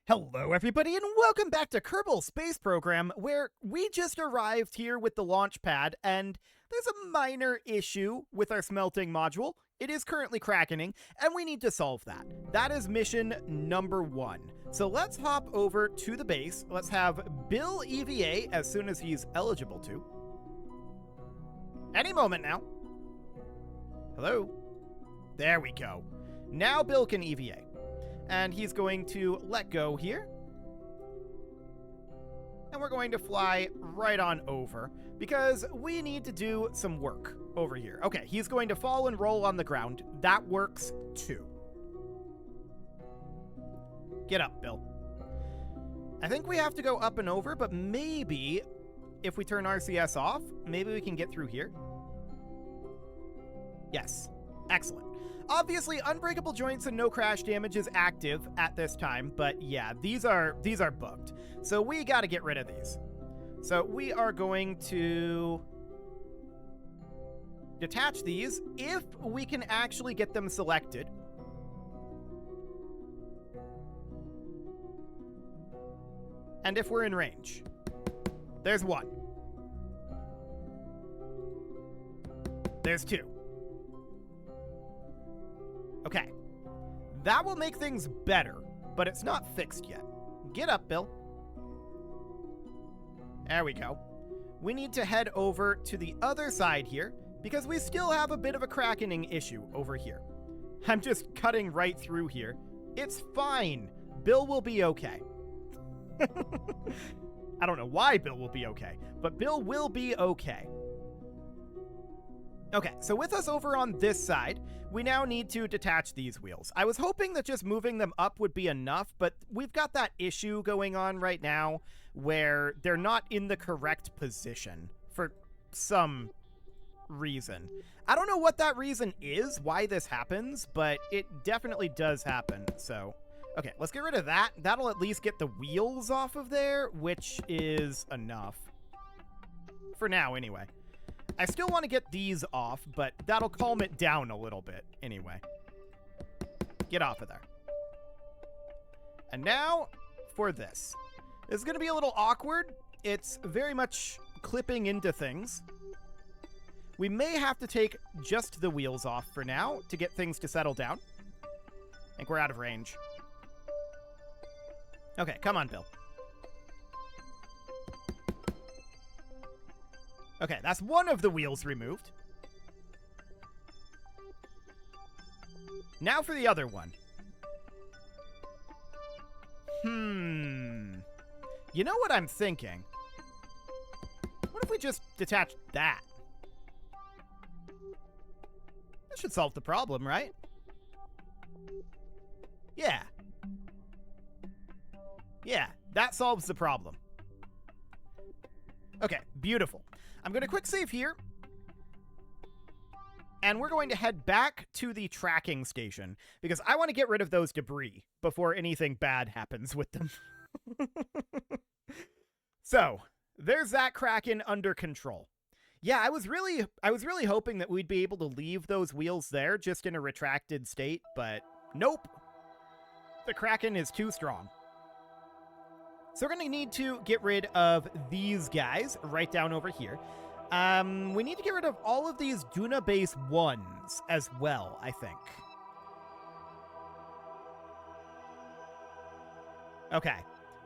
Hello everybody and welcome back to Kerbal Space Program, where we just arrived here with the launch pad and there's a minor issue with our smelting module. It is currently crackening and we need to solve that. That is mission number 1. So let's hop over to the base. Let's have Bill EVA as soon as he's eligible to. Any moment now. Hello? There we go. Now Bill can EVA. And he's going to let go here. And we're going to fly right on over because we need to do some work over here. Okay, he's going to fall and roll on the ground. That works too. Get up, Bill. I think we have to go up and over, but maybe if we turn RCS off, maybe we can get through here. Yes, excellent. Obviously, unbreakable joints and no crash damage is active at this time, but yeah, these are booked. So we got to get rid of these. So we are going to detach these if we can actually get them selected. And if we're in range. There's one. There's two. Okay, that will make things better, but it's not fixed yet. Get up, Bill. There we go. We need to head over to the other side here because we still have a bit of a crackening issue over here. I'm just cutting right through here. It's fine. Bill will be okay. I don't know why Bill will be okay, but Bill will be okay. Okay, so with us over on this side, we now need to detach these wheels. I was hoping that just moving them up would be enough, but we've got that issue going on right now where they're not in the correct position for some reason. I don't know what that reason is, why this happens, but it definitely does happen, so... Okay, let's get rid of that. That'll at least get the wheels off of there, which is enough. For now, anyway. I still want to get these off, but that'll calm it down a little bit anyway. Get off of there. And now for this. This is going to be a little awkward. It's very much clipping into things. We may have to take just the wheels off for now to get things to settle down. I think we're out of range. Okay, come on, Bill. Okay, that's one of the wheels removed. Now for the other one. You know what I'm thinking? What if we just detach that? That should solve the problem, right? Yeah. Yeah, that solves the problem. Okay, beautiful. I'm going to quick save here. And we're going to head back to the tracking station because I want to get rid of those debris before anything bad happens with them. So, there's that Kraken under control. Yeah, I was really hoping that we'd be able to leave those wheels there just in a retracted state, but nope. The Kraken is too strong. So we're going to need to get rid of these guys right down over here. We need to get rid of all of these Duna base 1s as well, I think. Okay,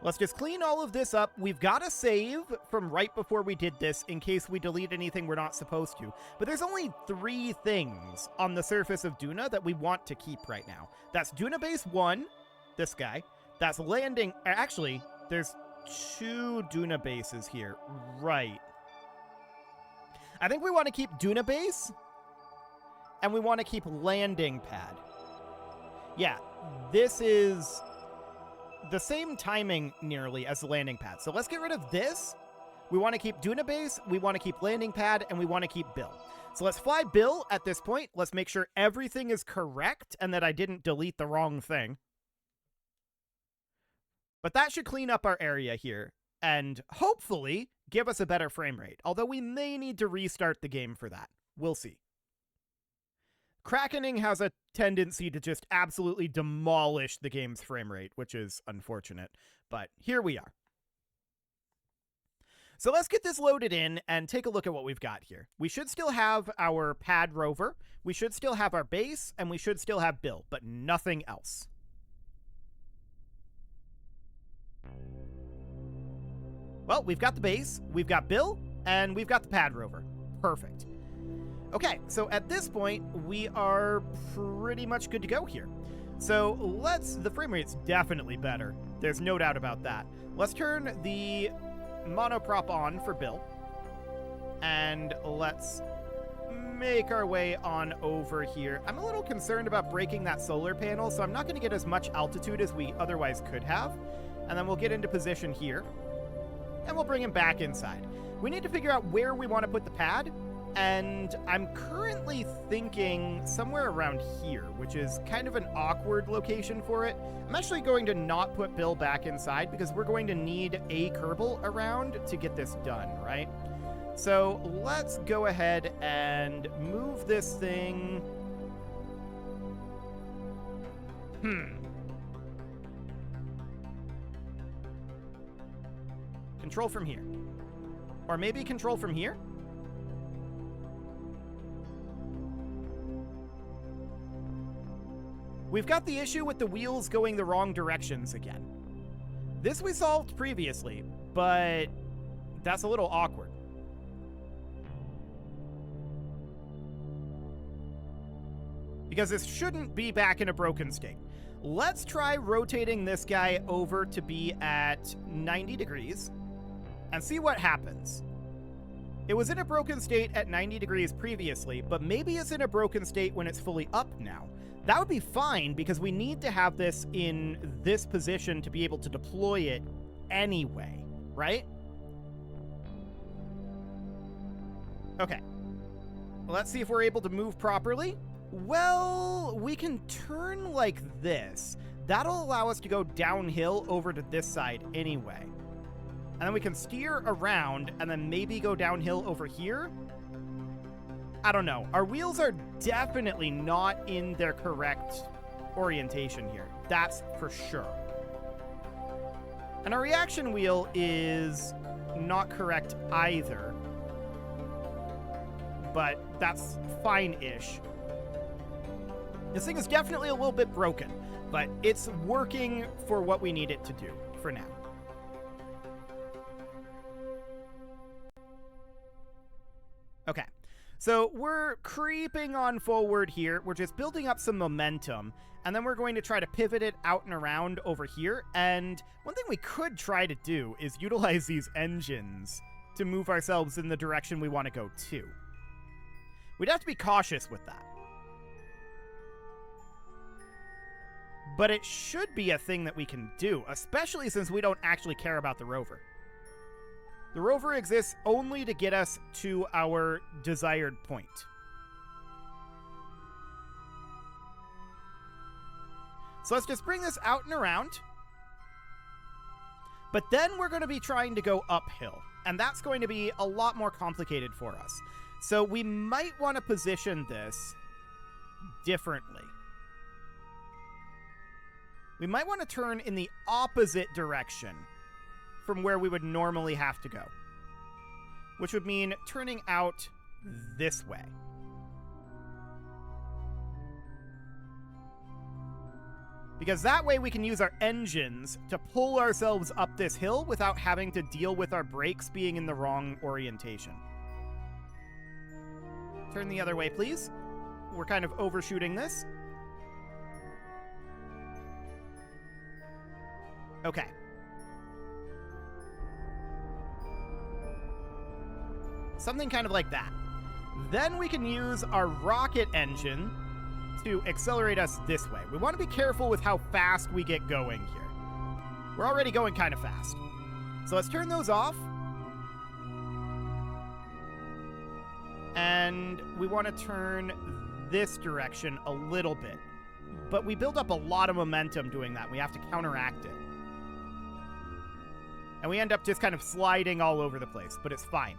let's just clean all of this up. We've got a save from right before we did this in case we delete anything we're not supposed to. But there's only 3 things on the surface of Duna that we want to keep right now. That's Duna base 1, this guy. That's landing... Actually... There's 2 Duna bases here. Right. I think we want to keep Duna base. And we want to keep landing pad. Yeah, this is the same timing nearly as the landing pad. So let's get rid of this. We want to keep Duna base. We want to keep landing pad. And we want to keep Bill. So let's fly Bill at this point. Let's make sure everything is correct and that I didn't delete the wrong thing. But that should clean up our area here, and hopefully give us a better frame rate, although we may need to restart the game for that. We'll see. Krakening has a tendency to just absolutely demolish the game's frame rate, which is unfortunate. But here we are. So let's get this loaded in and take a look at what we've got here. We should still have our pad rover, we should still have our base, and we should still have Bill, but nothing else. Well, we've got the base, we've got Bill, and we've got the pad rover. Perfect. Okay, so at this point, we are pretty much good to go here. So the frame rate's definitely better. There's no doubt about that. Let's turn the monoprop on for Bill. And let's make our way on over here. I'm a little concerned about breaking that solar panel, so I'm not going to get as much altitude as we otherwise could have. And then we'll get into position here. And we'll bring him back inside. We need to figure out where we want to put the pad. And I'm currently thinking somewhere around here, which is kind of an awkward location for it. I'm actually going to not put Bill back inside because we're going to need a Kerbal around to get this done, right? So let's go ahead and move this thing. Control from here. Or maybe control from here? We've got the issue with the wheels going the wrong directions again. This we solved previously, but that's a little awkward. Because this shouldn't be back in a broken state. Let's try rotating this guy over to be at 90 degrees and see what happens. It was in a broken state at 90 degrees previously, but maybe it's in a broken state when it's fully up now. That would be fine because we need to have this in this position to be able to deploy it anyway, right? Okay. Let's see if we're able to move properly. Well, we can turn like this. That'll allow us to go downhill over to this side anyway. And then we can steer around and then maybe go downhill over here. I don't know. Our wheels are definitely not in their correct orientation here. That's for sure. And our reaction wheel is not correct either. But that's fine-ish. This thing is definitely a little bit broken, but it's working for what we need it to do for now. Okay. So we're creeping on forward here. We're just building up some momentum, and then we're going to try to pivot it out and around over here. And one thing we could try to do is utilize these engines to move ourselves in the direction we want to go to. We'd have to be cautious with that. But it should be a thing that we can do, especially since we don't actually care about the rover. The rover exists only to get us to our desired point. So let's just bring this out and around. But then we're going to be trying to go uphill. And that's going to be a lot more complicated for us. So we might want to position this differently. We might want to turn in the opposite direction from where we would normally have to go, which would mean turning out this way. Because that way we can use our engines to pull ourselves up this hill without having to deal with our brakes being in the wrong orientation. Turn the other way, please. We're kind of overshooting this. Okay. Something kind of like that. Then we can use our rocket engine to accelerate us this way. We want to be careful with how fast we get going here. We're already going kind of fast. So let's turn those off. And we want to turn this direction a little bit. But we build up a lot of momentum doing that. We have to counteract it. And we end up just kind of sliding all over the place, but it's fine.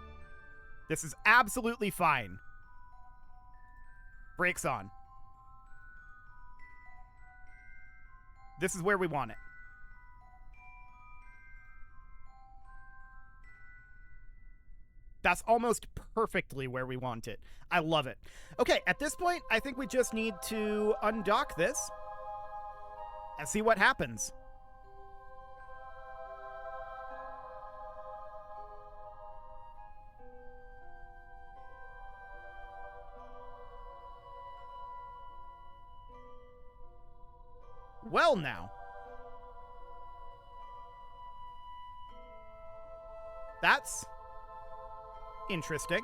This is absolutely fine. Brakes on. This is where we want it. That's almost perfectly where we want it. I love it. Okay, at this point, I think we just need to undock this and see what happens. Well, now. That's interesting.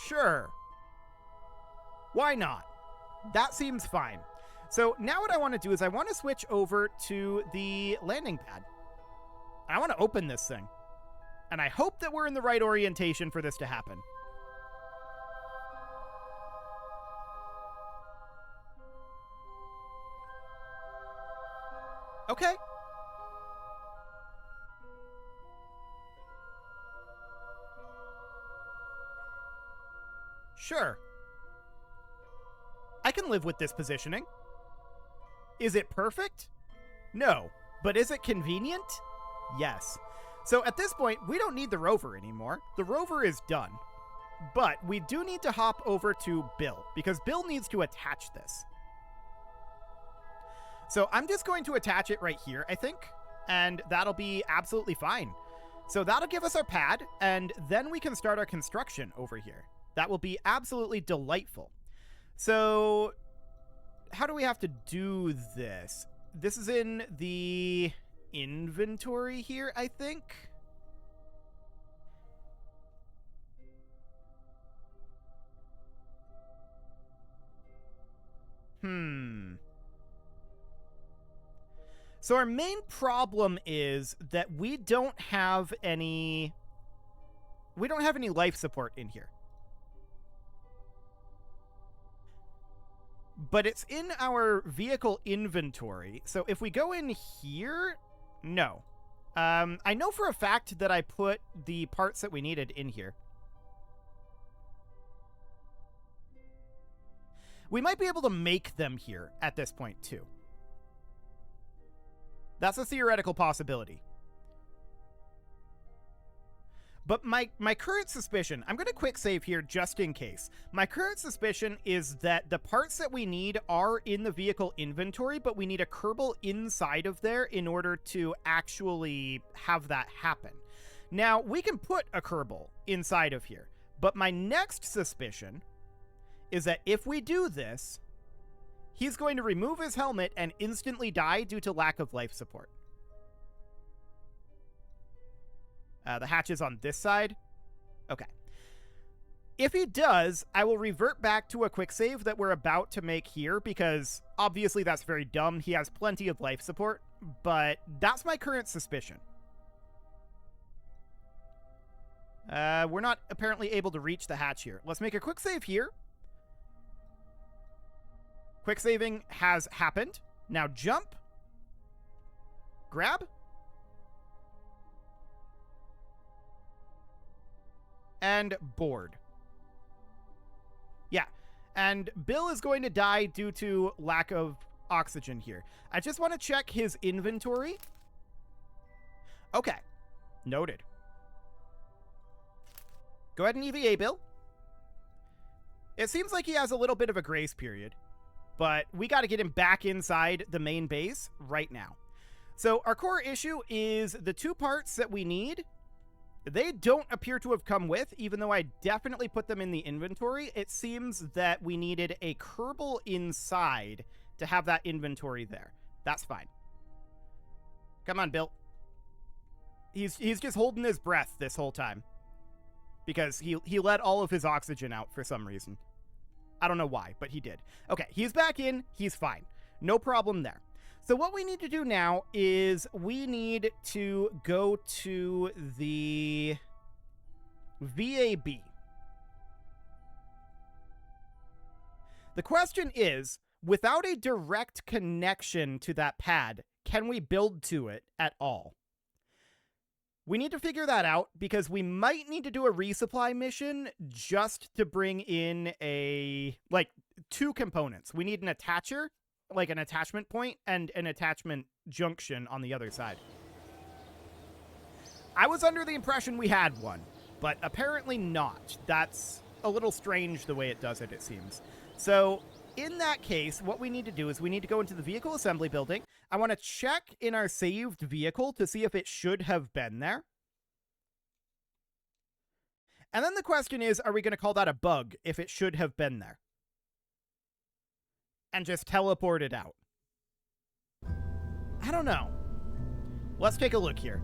Sure. Why not? That seems fine. So now what I want to do is I want to switch over to the landing pad. I want to open this thing. And I hope that we're in the right orientation for this to happen. Okay. Sure. I can live with this positioning. Is it perfect? No. But is it convenient? Yes. So at this point, we don't need the rover anymore. The rover is done. But we do need to hop over to Bill, because Bill needs to attach this. So I'm just going to attach it right here, I think, and that'll be absolutely fine. So that'll give us our pad, and then we can start our construction over here. That will be absolutely delightful. So how do we have to do this? This is in the inventory here, I think. So our main problem is that we don't have any life support in here. But it's in our vehicle inventory. So if we go in here, no. I know for a fact that I put the parts that we needed in here. We might be able to make them here at this point too. That's a theoretical possibility. But my current suspicion, I'm going to quick save here just in case. My current suspicion is that the parts that we need are in the vehicle inventory, but we need a Kerbal inside of there in order to actually have that happen. Now, we can put a Kerbal inside of here, but my next suspicion is that if we do this, he's going to remove his helmet and instantly die due to lack of life support. The hatch is on this side. Okay. If he does, I will revert back to a quick save that we're about to make here, because obviously that's very dumb. He has plenty of life support, but that's my current suspicion. We're not apparently able to reach the hatch here. Let's make a quick save here. Quick saving has happened. Now jump. Grab. And board. Yeah. And Bill is going to die due to lack of oxygen here. I just want to check his inventory. Okay. Noted. Go ahead and EVA Bill. It seems like he has a little bit of a grace period, but we got to get him back inside the main base right now. So our core issue is the two parts that we need. They don't appear to have come with, even though I definitely put them in the inventory. It seems that we needed a Kerbal inside to have that inventory there. That's fine. Come on, Bill. He's just holding his breath this whole time, because he let all of his oxygen out for some reason. I don't know why, but he did. Okay, he's back in. He's fine. No problem there. So what we need to do now is we need to go to the VAB. The question is, without a direct connection to that pad, can we build to it at all? We need to figure that out because we might need to do a resupply mission just to bring in like 2 components. We need an attacher, like an attachment point, and an attachment junction on the other side. I was under the impression we had one, but apparently not. That's a little strange the way it does it, it seems. So in that case, what we need to do is we need to go into the vehicle assembly building. I want to check in our saved vehicle to see if it should have been there. And then the question is, are we going to call that a bug if it should have been there? And just teleport it out? I don't know. Let's take a look here.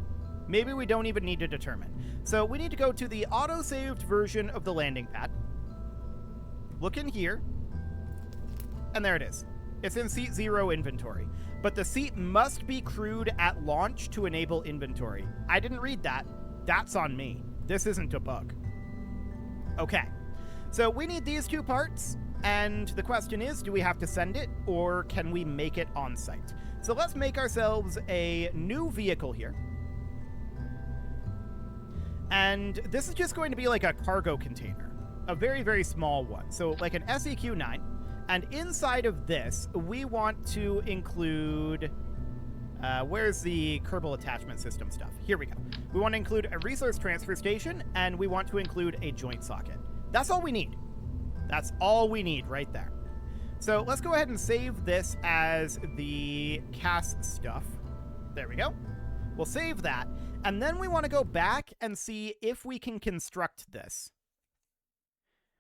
Maybe we don't even need to determine. So we need to go to the auto-saved version of the landing pad. Look in here. And there it is. It's in seat 0 inventory. But the seat must be crewed at launch to enable inventory. I didn't read that. That's on me. This isn't a bug. Okay. So we need these 2 parts. And the question is, do we have to send it or can we make it on site? So let's make ourselves a new vehicle here. And this is just going to be like a cargo container, a very, very small one. So like an SEQ9. And inside of this, we want to include, where's the Kerbal attachment system stuff? Here we go. We want to include a resource transfer station, and we want to include a joint socket. That's all we need. That's all we need right there. So let's go ahead and save this as the CAS stuff. There we go. We'll save that. And then we want to go back and see if we can construct this.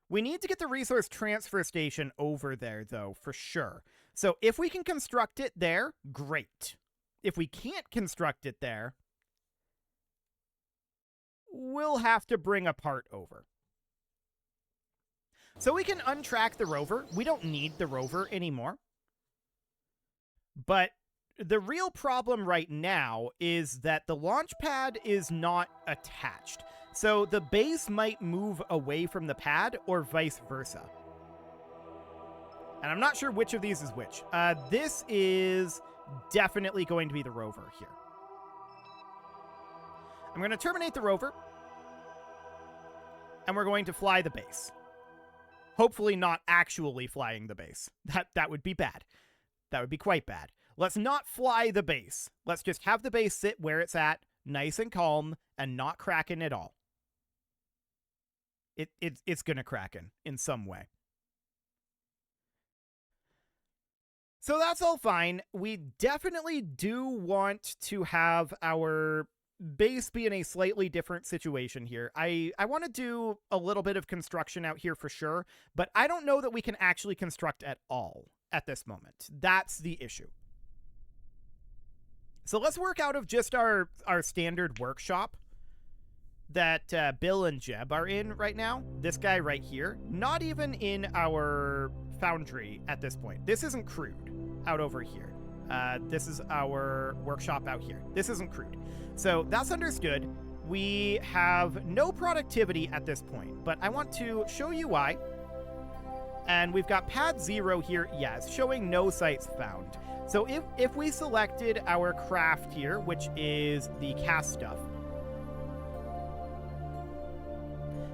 We need to get the resource transfer station over there, though, for sure. So if we can construct it there, great. If we can't construct it there, we'll have to bring a part over. So we can untrack the rover. We don't need the rover anymore. But the real problem right now is that the launch pad is not attached. So the base might move away from the pad or vice versa. And I'm not sure which of these is which. This is definitely going to be the rover here. I'm going to terminate the rover. And we're going to fly the base. Hopefully not actually flying the base. That would be bad. That would be quite bad. Let's not fly the base. Let's just have the base sit where it's at, nice and calm, and not Kraken at all. It's going to Kraken in some way. So that's all fine. We definitely do want to have our base be in a slightly different situation here. I want to do a little bit of construction out here for sure, but I don't know that we can actually construct at all at this moment. That's the issue. So let's work out of just our standard workshop that Bill and Jeb are in right now. This guy right here, not even in our foundry at this point. This isn't crewed out over here. This is our workshop out here. This isn't crewed. So that's understood. We have no productivity at this point, but I want to show you why. And we've got pad 0 here. Yes, showing no sites found. So if we selected our craft here, which is the CAS stuff,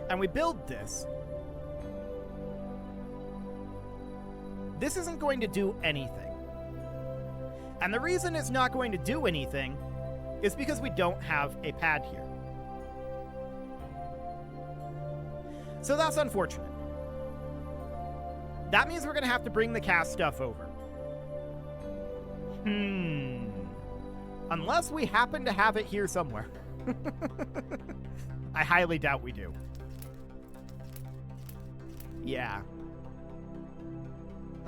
and we build this isn't going to do anything. And the reason it's not going to do anything is because we don't have a pad here. So that's unfortunate. That means we're going to have to bring the CAS stuff over. Unless we happen to have it here somewhere. I highly doubt we do. Yeah.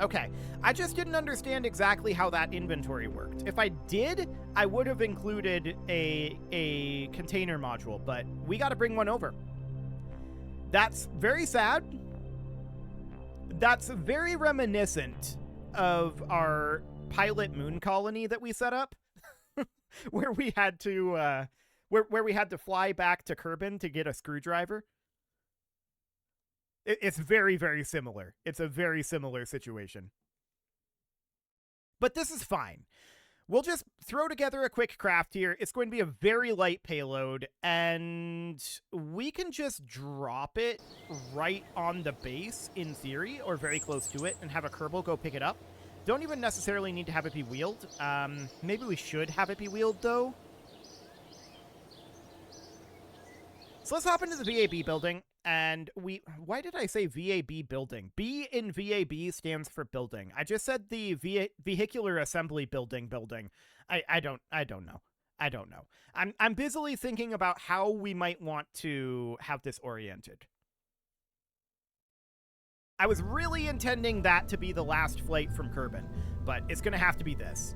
Okay, I just didn't understand exactly how that inventory worked. If I did, I would have included a container module, but we got to bring one over. That's very sad. That's very reminiscent of our pilot moon colony that we set up, where we had to where we had to fly back to Kerbin to get a screwdriver. It's very, very similar. It's a very similar situation. But this is fine. We'll just throw together a quick craft here. It's going to be a very light payload, and we can just drop it right on the base, in theory, or very close to it, and have a Kerbal go pick it up. Don't even necessarily need to have it be wheeled. Maybe we should have it be wheeled, though. So let's hop into the VAB building, and why did I say VAB building? B in VAB stands for building. I just said the vehicular assembly building. I don't know. I don't know. I'm busily thinking about how we might want to have this oriented. I was really intending that to be the last flight from Kerbin, but it's going to have to be this.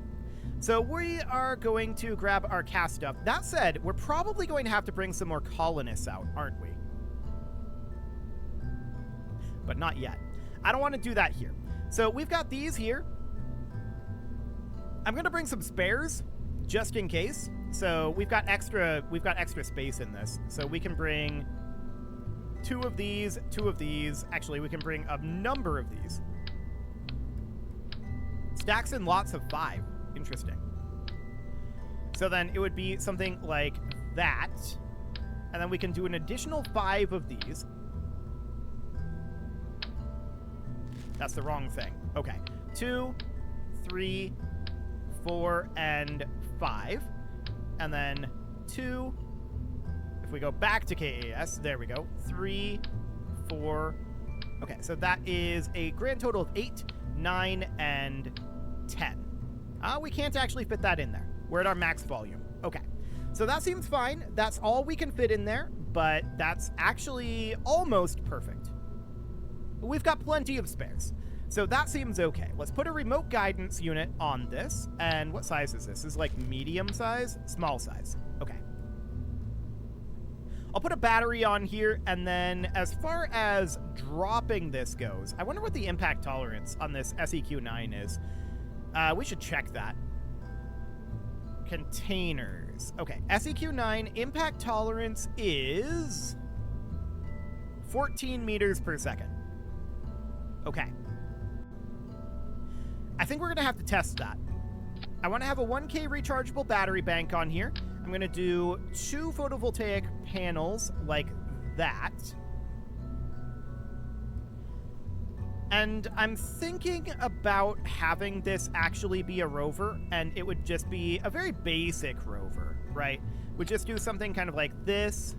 So we are going to grab our cast stuff. That said, we're probably going to have to bring some more colonists out, aren't we? But not yet. I don't want to do that here. So we've got these here. I'm going to bring some spares just in case. So we've got extra space in this. So we can bring 2 of these, 2 of these. Actually, we can bring a number of these. Stacks and lots of 5. Interesting. So then it would be something like that. And then we can do an additional 5 of these. That's the wrong thing. Okay. 2, 3, 4, and 5. And then 2. If we go back to KAS, there we go. 3, 4. Okay, so that is a grand total of 8, 9, and 10. We can't actually fit that in there. We're at our max volume. Okay. So that seems fine. That's all we can fit in there, but that's actually almost perfect. We've got plenty of spares. So that seems okay. Let's put a remote guidance unit on this. And what size is this? This is like medium size? Small size. Okay. I'll put a battery on here, and then as far as dropping this goes, I wonder what the impact tolerance on this SEQ9 is. We should check that. Containers. Okay, SEQ9 impact tolerance is 14 meters per second. Okay. I think we're going to have to test that. I want to have a 1K rechargeable battery bank on here. I'm going to do 2 photovoltaic panels like that. And I'm thinking about having this actually be a rover, and it would just be a very basic rover, right? We'd just do something kind of like this.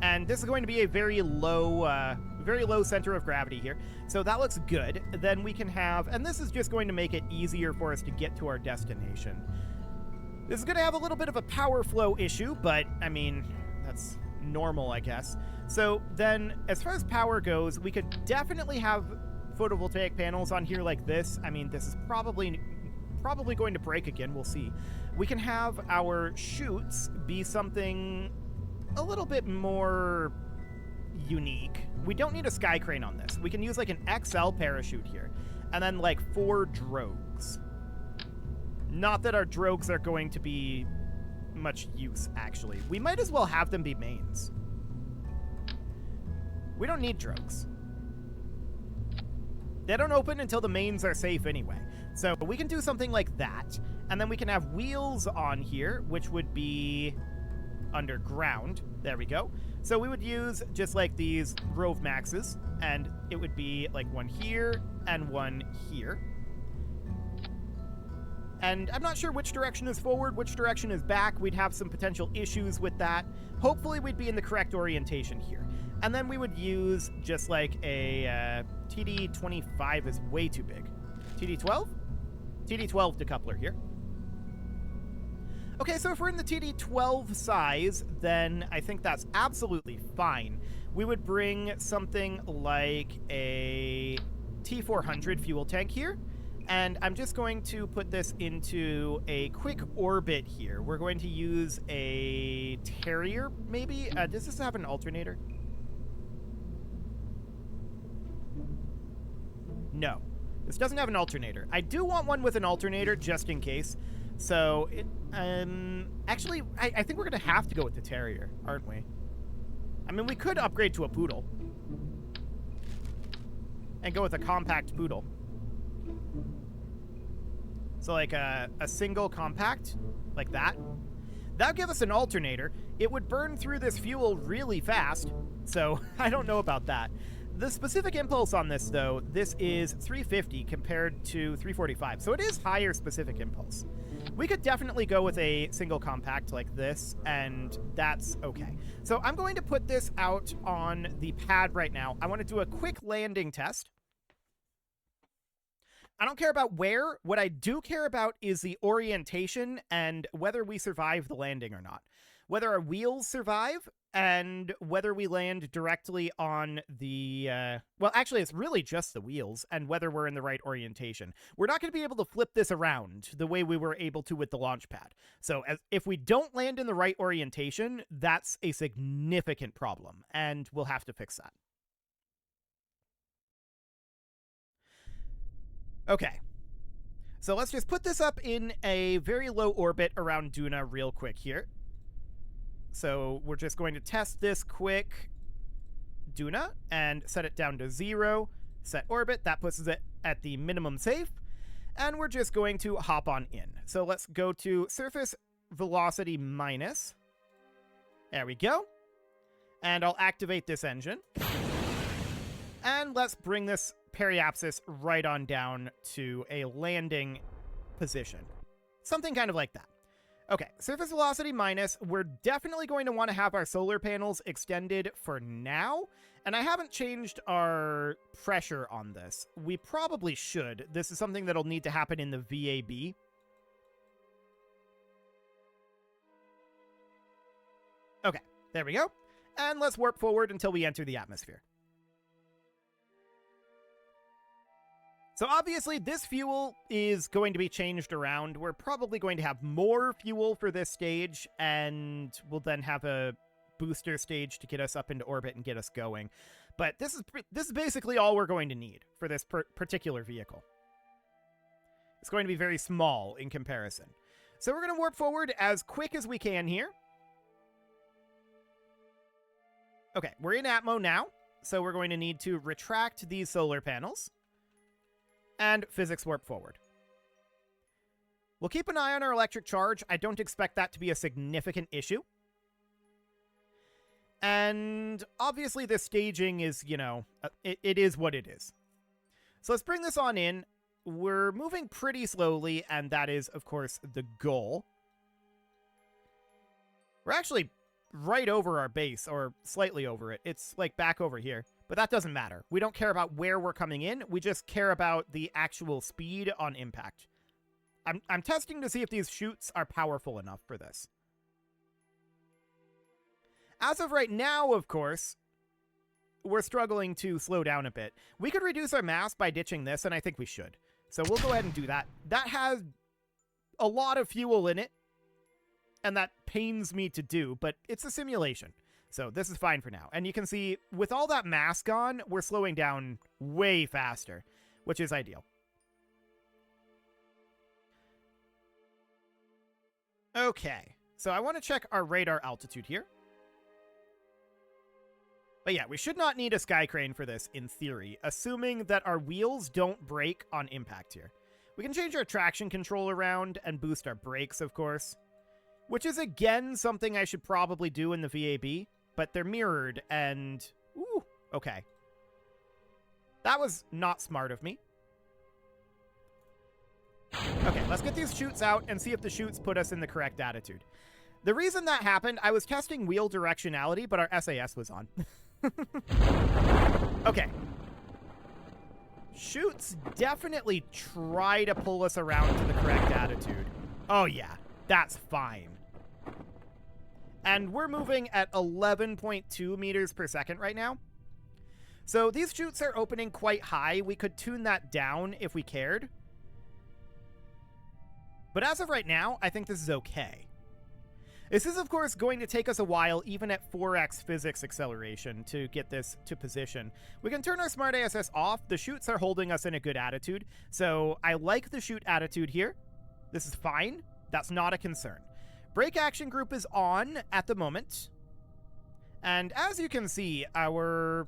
And this is going to be a very low center of gravity here. So that looks good. Then we can have, and this is just going to make it easier for us to get to our destination. This is going to have a little bit of a power flow issue, but I mean, that's normal, I guess. So then as far as power goes, we could definitely have photovoltaic panels on here like this. I mean, this is probably going to break again. We'll see. We can have our chutes be something a little bit more unique. We don't need a sky crane on this. We can use like an XL parachute here, and then like 4 drogues. Not that our drogues are going to be much use, actually. We might as well have them be mains. We don't need drogues. They don't open until the mains are safe anyway. So we can do something like that, and then we can have wheels on here, which would be underground. There we go. So we would use just like these Rove Maxes, and it would be like 1 here and 1 here. And I'm not sure which direction is forward, which direction is back. We'd have some potential issues with that. Hopefully we'd be in the correct orientation here. And then we would use just like a TD25 is way too big. TD12? TD12 decoupler here. Okay, so if we're in the TD12 size, then I think that's absolutely fine. We would bring something like a T400 fuel tank here. And I'm just going to put this into a quick orbit here. We're going to use a Terrier, maybe? Does this have an alternator? No. This doesn't have an alternator. I do want one with an alternator, just in case. So, actually, I think we're going to have to go with the Terrier, aren't we? I mean, we could upgrade to a Poodle. And go with a compact Poodle. So like a single compact, like that. That would give us an alternator. It would burn through this fuel really fast, so I don't know about that. The specific impulse on this, though, this is 350 compared to 345, so it is higher specific impulse. We could definitely go with a single compact like this, and that's okay. So I'm going to put this out on the pad right now. I want to do a quick landing test. I don't care about where. What I do care about is the orientation and whether we survive the landing or not. Whether our wheels survive and whether we land directly on the... well, actually, it's really just the wheels and whether we're in the right orientation. We're not going to be able to flip this around the way we were able to with the launch pad. So if we don't land in the right orientation, that's a significant problem, and we'll have to fix that. Okay, so let's just put this up in a very low orbit around Duna real quick here. So we're just going to test this quick Duna and set it down to 0, set orbit. That puts it at the minimum safe, and we're just going to hop on in. So let's go to surface velocity minus. There we go. And I'll activate this engine. And let's bring this periapsis right on down to a landing position. Something kind of like that. Okay, surface velocity minus. We're definitely going to want to have our solar panels extended for now. And I haven't changed our pressure on this. We probably should. This is something that'll need to happen in the VAB. Okay, there we go. And let's warp forward until we enter the atmosphere. So obviously this fuel is going to be changed around. We're probably going to have more fuel for this stage, and we'll then have a booster stage to get us up into orbit and get us going. But this is basically all we're going to need for this particular vehicle. It's going to be very small in comparison. So we're going to warp forward as quick as we can here. Okay, we're in Atmo now, so we're going to need to retract these solar panels. And physics warp forward. We'll keep an eye on our electric charge. I don't expect that to be a significant issue. And obviously this staging is, you know, it is what it is. So let's bring this on in. We're moving pretty slowly, and that is, of course, the goal. We're actually right over our base, or slightly over it. It's like back over here. But that doesn't matter. We don't care about where we're coming in. We just care about the actual speed on impact. I'm testing to see if these chutes are powerful enough for this. As of right now, of course, we're struggling to slow down a bit. We could reduce our mass by ditching this, and I think we should. So we'll go ahead and do that. That has a lot of fuel in it, and that pains me to do, but it's a simulation. So this is fine for now. And you can see, with all that mass gone, we're slowing down way faster, which is ideal. Okay, so I want to check our radar altitude here. But yeah, we should not need a sky crane for this, in theory, assuming that our wheels don't break on impact here. We can change our traction control around and boost our brakes, of course, which is, again, something I should probably do in the VAB. But they're mirrored, and... Ooh, okay. That was not smart of me. Okay, let's get these chutes out and see if the chutes put us in the correct attitude. The reason that happened, I was testing wheel directionality, but our SAS was on. Okay. Chutes definitely try to pull us around to the correct attitude. Oh yeah, that's fine. And we're moving at 11.2 meters per second right now. So these chutes are opening quite high. We could tune that down if we cared. But as of right now, I think this is okay. This is, of course, going to take us a while, even at 4x physics acceleration, to get this to position. We can turn our Smart ASS off. The chutes are holding us in a good attitude. So I like the chute attitude here. This is fine. That's not a concern. Brake action group is on at the moment. And as you can see, our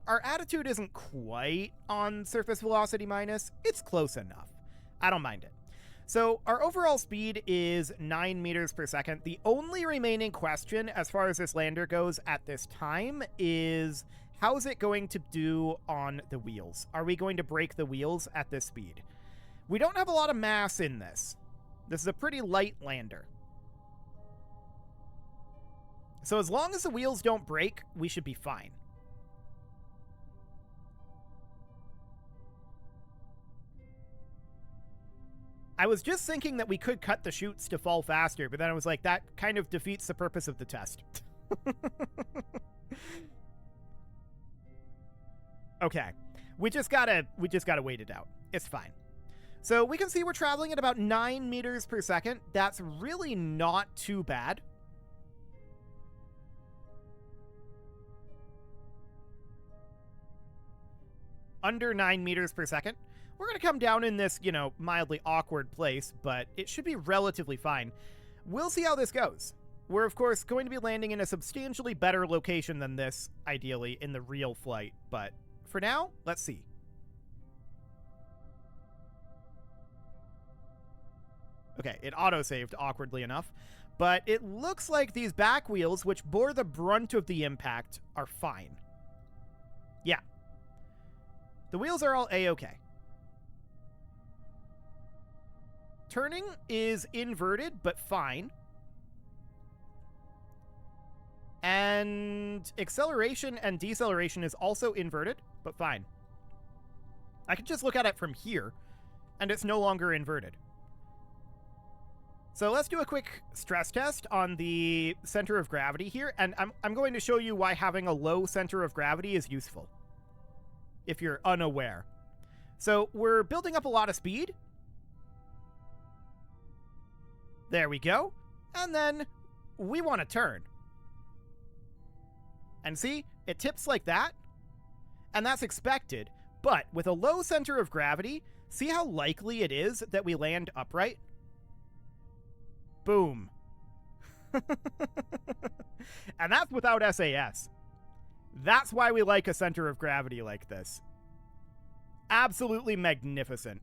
our attitude isn't quite on surface velocity minus. It's close enough. I don't mind it. So our overall speed is 9 meters per second. The only remaining question as far as this lander goes at this time is how is it going to do on the wheels? Are we going to break the wheels at this speed? We don't have a lot of mass in this. This is a pretty light lander. So as long as the wheels don't break, we should be fine. I was just thinking that we could cut the chutes to fall faster, but then I was like, that kind of defeats the purpose of the test. Okay. We just gotta wait it out. It's fine. So we can see we're traveling at about 9 meters per second. That's really not too bad. Under 9 meters per second. We're going to come down in this, mildly awkward place, but it should be relatively fine. We'll see how this goes. We're, of course, going to be landing in a substantially better location than this, ideally, in the real flight. But for now, let's see. Okay, it auto-saved awkwardly enough. But it looks like these back wheels, which bore the brunt of the impact, are fine. Yeah. The wheels are all A-okay. Turning is inverted, but fine. And acceleration and deceleration is also inverted, but fine. I can just look at it from here, and it's no longer inverted. So let's do a quick stress test on the center of gravity here, and I'm going to show you why having a low center of gravity is useful, if you're unaware. So we're building up a lot of speed. There we go. And then we want to turn. And see, it tips like that. And that's expected. But with a low center of gravity, see how likely it is that we land upright? Boom. And that's without SAS. That's why we like a center of gravity like this. Absolutely magnificent.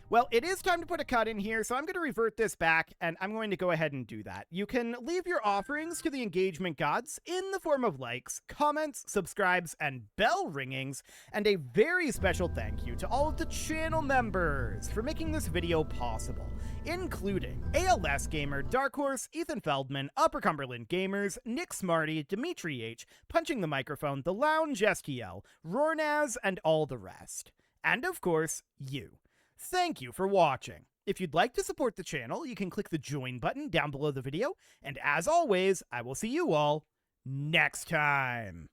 Well, it is time to put a cut in here, so I'm going to revert this back, and I'm going to go ahead and do that. You can leave your offerings to the engagement gods in the form of likes, comments, subscribes, and bell ringings, and a very special thank you to all of the channel members for making this video possible, including ALS Gamer, Dark Horse, Ethan Feldman, Upper Cumberland Gamers, Nick Smarty, Dimitri H, Punching the Microphone, The Lounge STL, Rornaz, and all the rest. And of course, you. Thank you for watching. If you'd like to support the channel, you can click the join button down below the video, and as always, I will see you all next time.